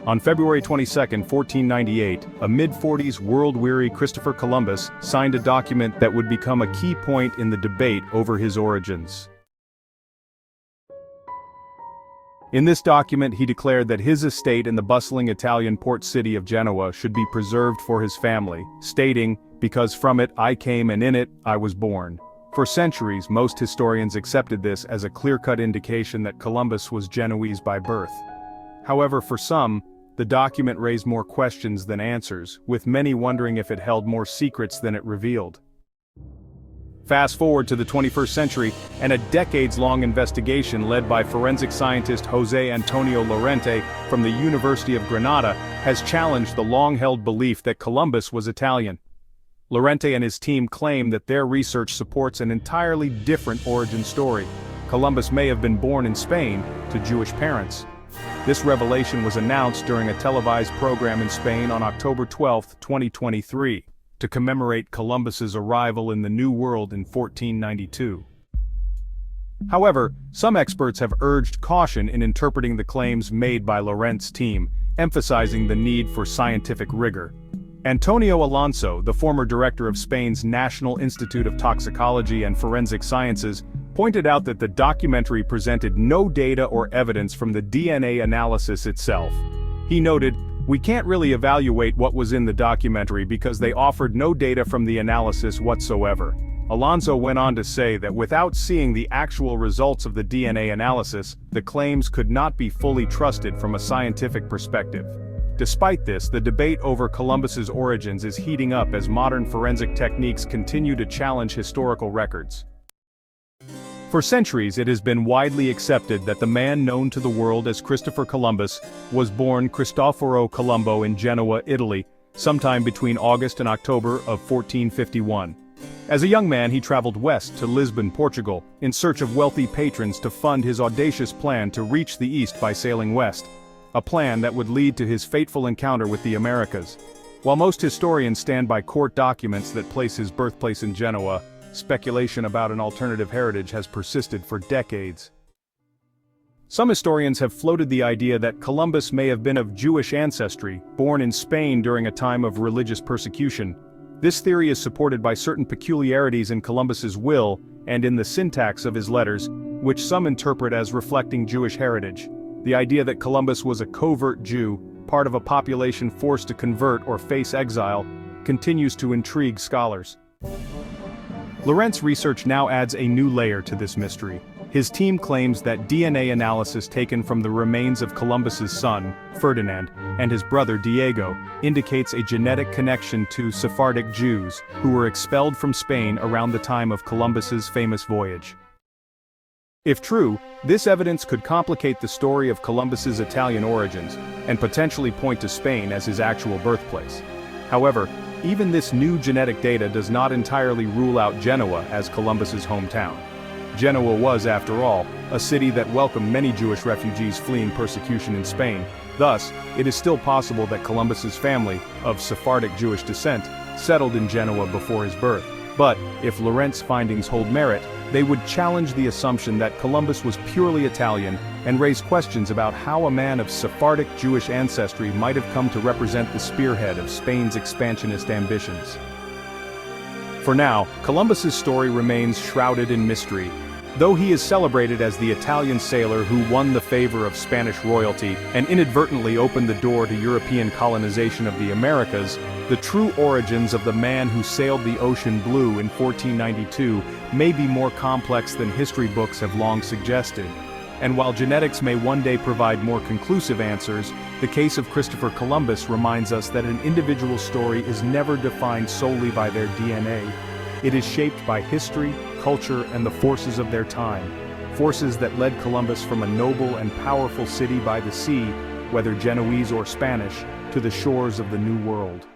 On February 22, 1498, a mid-40s world-weary Christopher Columbus signed a document that would become a key point in the debate over his origins. In this document he declared that his estate in the bustling Italian port city of Genoa should be preserved for his family, stating, "Because from it I came and in it I was born." For centuries most historians accepted this as a clear-cut indication that Columbus was Genoese by birth. However, for some, the document raised more questions than answers, with many wondering if it held more secrets than it revealed. Fast forward to the 21st century, and a decades-long investigation led by forensic scientist José Antonio Lorente from the University of Granada has challenged the long-held belief that Columbus was Italian. Lorente and his team claim that their research supports an entirely different origin story. Columbus may have been born in Spain to Jewish parents. This revelation was announced during a televised program in Spain on October 12, 2023. To commemorate Columbus's arrival in the New World in 1492. However, some experts have urged caution in interpreting the claims made by Lorente's team, emphasizing the need for scientific rigor. Antonio Alonso, the former director of Spain's National Institute of Toxicology and Forensic Sciences, pointed out that the documentary presented no data or evidence from the DNA analysis itself. He noted, "We can't really evaluate what was in the documentary because they offered no data from the analysis whatsoever." Alonso went on to say that without seeing the actual results of the DNA analysis, the claims could not be fully trusted from a scientific perspective. Despite this, the debate over Columbus's origins is heating up as modern forensic techniques continue to challenge historical records. For centuries it has been widely accepted that the man known to the world as Christopher Columbus was born Cristoforo Colombo in Genoa, Italy, sometime between August and October of 1451. As a young man he traveled west to Lisbon, Portugal, in search of wealthy patrons to fund his audacious plan to reach the east by sailing west. A plan that would lead to his fateful encounter with the Americas. While most historians stand by court documents that place his birthplace in Genoa, speculation about an alternative heritage has persisted for decades. Some historians have floated the idea that Columbus may have been of Jewish ancestry, born in Spain during a time of religious persecution. This theory is supported by certain peculiarities in Columbus's will and in the syntax of his letters, which some interpret as reflecting Jewish heritage. The idea that Columbus was a covert Jew, part of a population forced to convert or face exile, continues to intrigue scholars. Lorente's research now adds a new layer to this mystery. His team claims that DNA analysis taken from the remains of Columbus's son, Ferdinand, and his brother Diego, indicates a genetic connection to Sephardic Jews, who were expelled from Spain around the time of Columbus's famous voyage. If true, this evidence could complicate the story of Columbus's Italian origins, and potentially point to Spain as his actual birthplace. However, even this new genetic data does not entirely rule out Genoa as Columbus's hometown. Genoa was, after all, a city that welcomed many Jewish refugees fleeing persecution in Spain. Thus, it is still possible that Columbus's family, of Sephardic Jewish descent, settled in Genoa before his birth. But, if Lorente's findings hold merit, they would challenge the assumption that Columbus was purely Italian and raise questions about how a man of Sephardic Jewish ancestry might have come to represent the spearhead of Spain's expansionist ambitions. For now, Columbus's story remains shrouded in mystery. Though he is celebrated as the Italian sailor who won the favor of Spanish royalty and inadvertently opened the door to European colonization of the Americas, the true origins of the man who sailed the ocean blue in 1492 may be more complex than history books have long suggested. And while genetics may one day provide more conclusive answers, the case of Christopher Columbus reminds us that an individual's story is never defined solely by their DNA. It is shaped by history, culture, and the forces of their time. Forces that led Columbus from a noble and powerful city by the sea, whether Genoese or Spanish, to the shores of the New World.